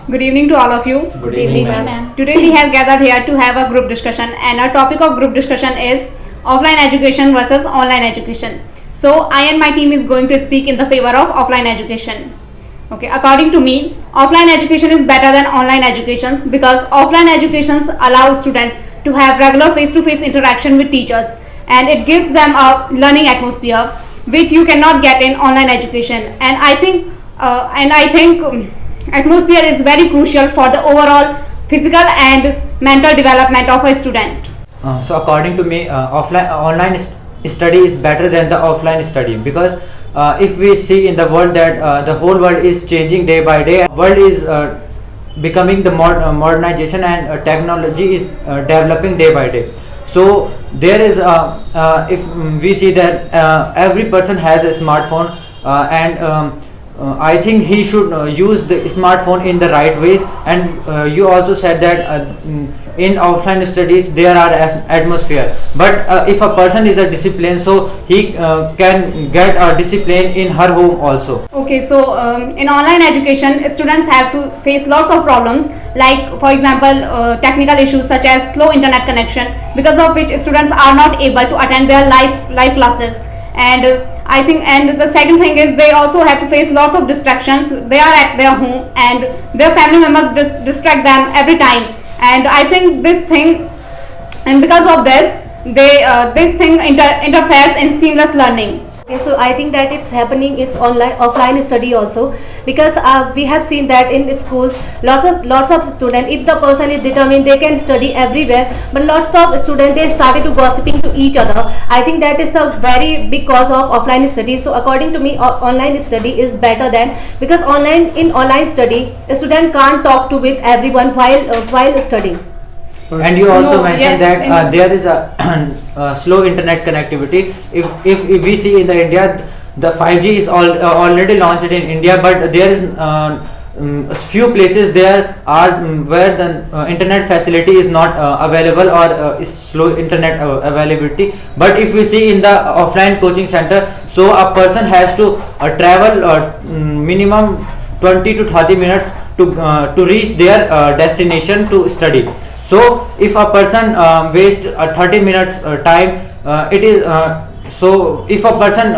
Good evening to all of you. Good evening, ma'am. Today we have gathered here to have a group discussion, and our topic of group discussion is offline education versus online education. So I and my team is going to speak in the favor of offline education. Okay, according to me, offline education is better than online educations because offline educations allow students to have regular face-to-face interaction with teachers, and it gives them a learning atmosphere which you cannot get in online education. And I think atmosphere is very crucial for the overall physical and mental development of a student. So according to me, online study is better than the offline study because if we see in the world that the whole world is changing day by day, world is becoming the modernization, and technology is developing day by day. So there is if we see that every person has a smartphone, and I think he should use the smartphone in the right ways. And you also said that in offline studies there are atmosphere, but if a person is a disciplined, so he can get a discipline in her home also. Okay, so in online education, students have to face lots of problems, like for example technical issues such as slow internet connection, because of which students are not able to attend their live classes. And I think, and the second thing is they also have to face lots of distractions. They are at their home and their family members distract them every time. And I think this thing, and because of this, this thing interferes in seamless learning. Okay, so I think that it's happening is offline study also, because we have seen that in schools lots of students, if the person is determined, they can study everywhere, but lots of students, they started to gossiping to each other. I think that is a very big cause of offline study. So according to me, online study is better than, because in online study a student can't talk to with everyone while studying. And you also yes, mentioned that there is a slow internet connectivity. If we see in the India, the 5G is already launched in India, but there is few places there are where the internet facility is not available, or is slow internet availability. But if we see in the offline coaching center, so a person has to travel minimum 20 to 30 minutes to reach their destination to study. So if a person wastes 30 minutes time, it is so if a person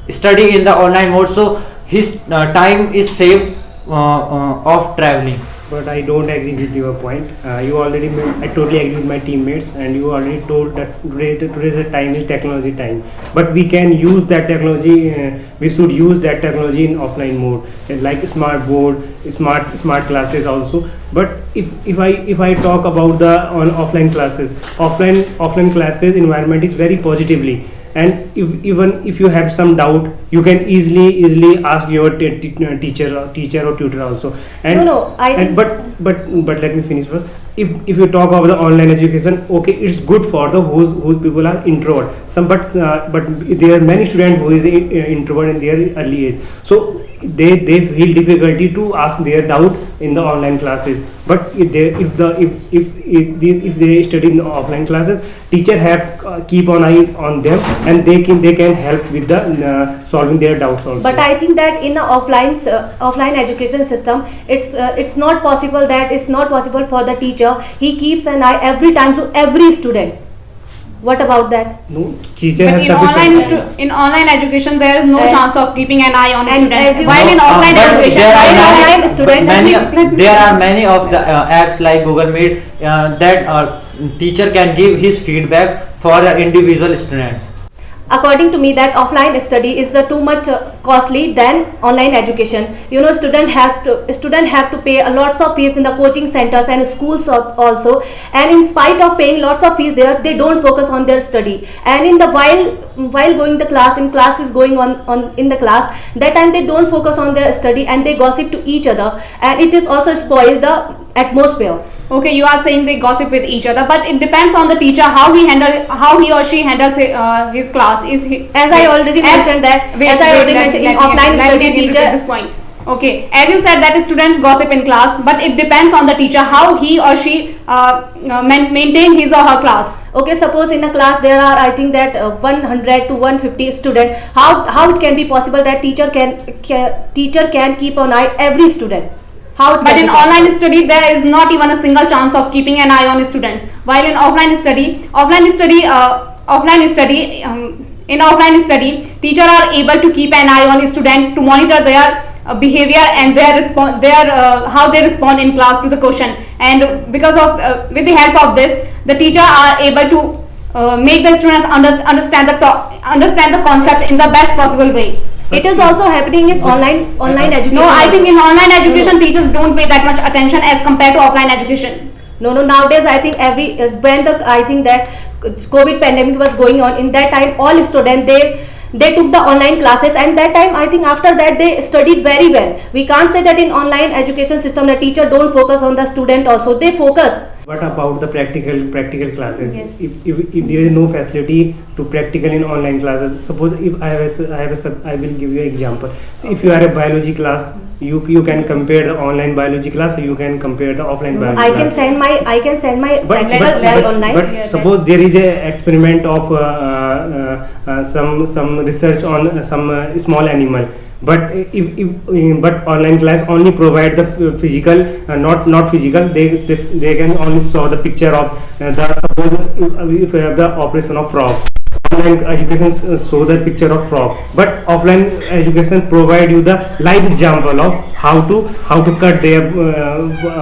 study in the online mode, so his time is saved of traveling. But I don't agree with your point. I totally agree with my teammates, and you already told that today's time is technology time. But we can use that technology. We should use that technology in offline mode, like smart board, smart classes also. But if I talk about the offline classes, offline classes environment is very positively. And even if you have some doubt, you can easily ask your teacher or tutor also. And but let me finish first. If you talk about the online education, okay, it's good for the whose people are introvert. But there are many students who is introvert in their early age, so they feel difficulty to ask their doubt in the online classes. But if they study in the offline classes, teacher have keep an eye on them, and they can help with the solving their doubts also. But I think that in a offline education system, it's not possible for the teacher. He keeps an eye every time to every student. What about that? No, teacher But has in online education, there is no chance of keeping an eye on students. While in No, offline but education, there are many of the apps like Google Meet that teacher can give his feedback for the individual students. According to me, that offline study is too much costly than online education. You know, student have to pay a lots of fees in the coaching centers and schools also, and in spite of paying lots of fees there, they don't focus on their study. And in the while going the class is going on in the class, that time they don't focus on their study and they gossip to each other, and it is also spoil the atmosphere. okay, you are saying they gossip with each other, but it depends on the teacher how he or she handles his class. As I already mentioned in offline study teacher. This point. Okay, as you said that students gossip in class, but it depends on the teacher how he or she maintain his or her class. Okay, suppose in a class there are, I think that 100 to 150 students. How it can be possible that teacher can keep an eye every student? how it But can in be possible. online study, there is not even a single chance of keeping an eye on students. While in offline study, teachers are able to keep an eye on student to monitor their behavior and how they respond in class to the question. And because of with the help of this, the teacher are able to make the students understand the concept in the best possible way. It is also happening in online education. No, I also. think in online education, teachers don't pay that much attention as compared to offline education. No, nowadays I think I think that COVID pandemic was going on, in that time all students they took the online classes, and that time I think after that they studied very well. We can't say that in online education system the teacher don't focus on the student also, they focus. What about the practical classes? Yes. If there is no facility to practical in online classes, suppose if I will give you an example. So if you are a biology class, you can compare the online biology class, or you can compare the offline biology I class. can send my But practical online. But suppose there is a experiment of some research on some small animal. But but online class only provide the physical, not physical. They can only show the picture of suppose if you have the operation of frog. Online education show the picture of frog, but offline education provide you the live example of how to cut their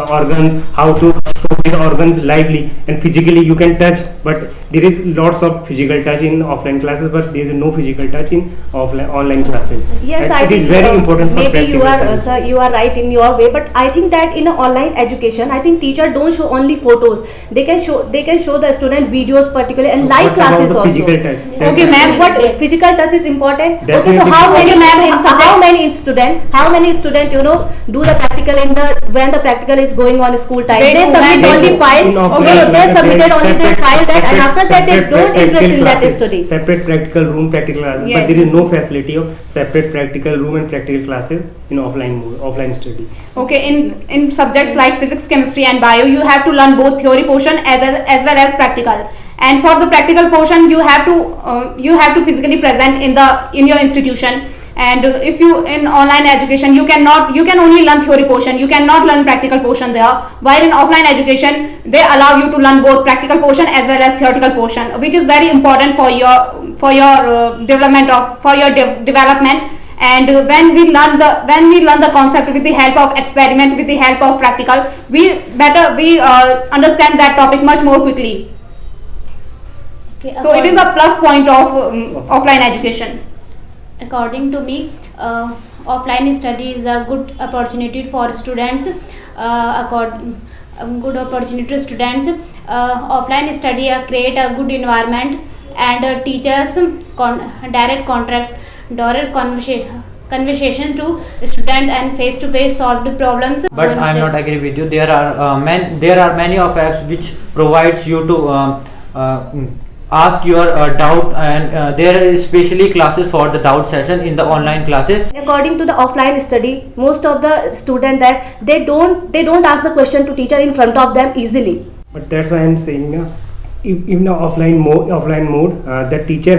organs, how to show their organs lively and physically you can touch. But there is lots of physical touch in offline classes, but there is no physical touch in online classes. Yes, And I it is think very important for maybe you practical are science. sir, you are right in your way, but I think that in a online education, I think teacher don't show only photos. They can show the student videos particularly, and live What about classes the also. physical touch? Okay, ma'am. What physical touch is important? Okay, so Definitely. how many Okay, ma'am, in how many student do the practical when the practical is going on school time? They They do, submit ma'am. only file. In offline, Okay, they submitted only their separate- file that, and after that they separate don't practical interest in that classes, study. Separate practical room, practical classes, Yes. but there is no facility of separate practical room and practical classes in offline study. Okay, in subjects like physics, chemistry and bio, you have to learn both theory portion as well as practical. And for the practical portion, you have to physically present in your institution. And if you in online education, you can only learn theory portion, you cannot learn practical portion there. While in offline education, they allow you to learn both practical portion as well as theoretical portion, which is very important for your development. And when we learn the concept with the help of experiment, with the help of practical, we understand that topic much more quickly. Okay, So it is a plus point of offline education. according to me, offline study is a good opportunity for students. Good opportunity to students. Offline study create a good environment, and teachers direct conversation to student and face to face solve the problems. But I'm not agree with you. There are many of apps which provides you to ask your doubt, and there is specially classes for the doubt session in the online classes. According to the offline study, most of the student that they don't ask the question to teacher in front of them easily. But that's why I'm saying, if in the offline mode, the teacher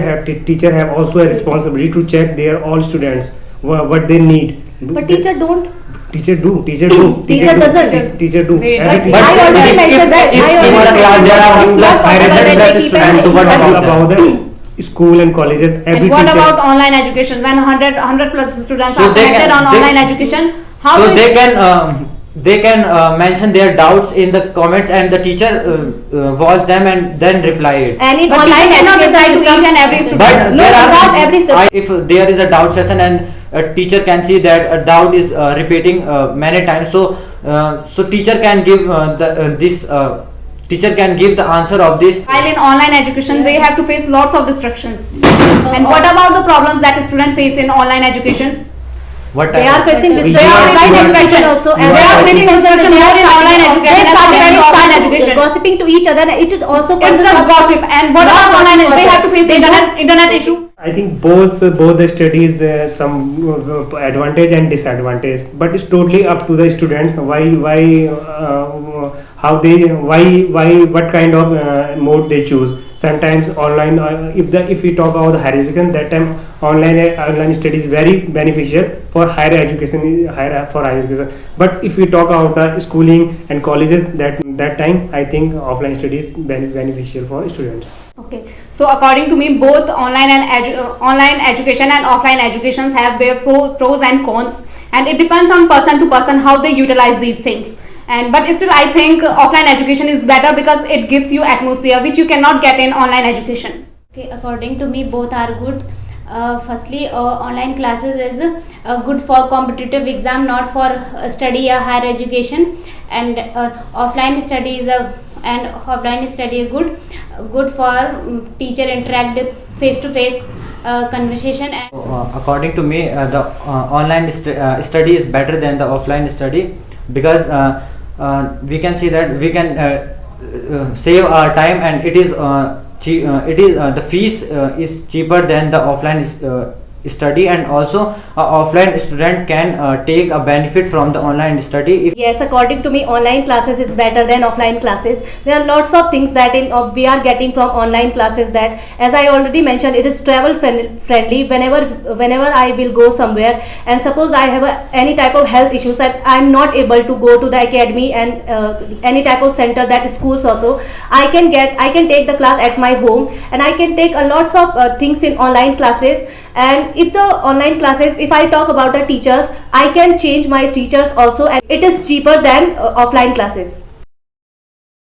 have also a responsibility to check their all students what they need. But teacher don't. Teacher do. Teacher doesn't. Teacher do. They- Every But I teacher- already mentioned that. if I in already the class mentioned there are that. It's not 100 possible that plus they keep students, so what an about about the school and colleges, every And what teacher. about online education? When 100 plus students So are they connected can- on they- online education, how So is they can mention their doubts in the comments, and the teacher watch them and then reply it. And in But online teacher cannot education decide to system, each and every student. But No, there are not every student. if there is a doubt session and a teacher can see that a doubt is repeating many times, so teacher can give teacher can give the answer of this. While in online education, they have to face lots of distractions. And what about the problems that students face in online education? What They type are of- facing You distraction. are- Online you are- education also. you As are they are facing facing distraction they more in online education They as compared to offline started education. gossiping to each other. It is also It's causes just of- gossip. And what Not about online? gossip They also. have to face the internet issue. I think both the studies some advantage and disadvantage, but it's totally up to the students what kind of mode they choose. Sometimes online, if we talk about the hierarchy, that time online study is very beneficial for higher education, but if we talk about schooling and colleges, that time I think offline study is beneficial for students. Okay, so according to me, both online education and offline educations have their pros and cons, and it depends on person to person how they utilize these things. But still, I think offline education is better because it gives you atmosphere which you cannot get in online education. Okay, according to me, both are good. Firstly, online classes is good for competitive exam, not for study or higher education, and offline study is good for teacher interact face to face conversation. And according to me, the online study is better than the offline study, because we can see that we can save our time, and it is the fees is cheaper than the offline study, and also offline student can take a benefit from the online study. Yes, according to me, online classes is better than offline classes. There are lots of things that we are getting from online classes, that, as I already mentioned, it is travel friendly. Whenever I will go somewhere, and suppose I have any type of health issues that I am not able to go to the academy and any type of center, that schools also, I can take the class at my home, and I can take a lots of things in online classes. And if the online classes, if I talk about the teachers, I can change my teachers also, and it is cheaper than offline classes.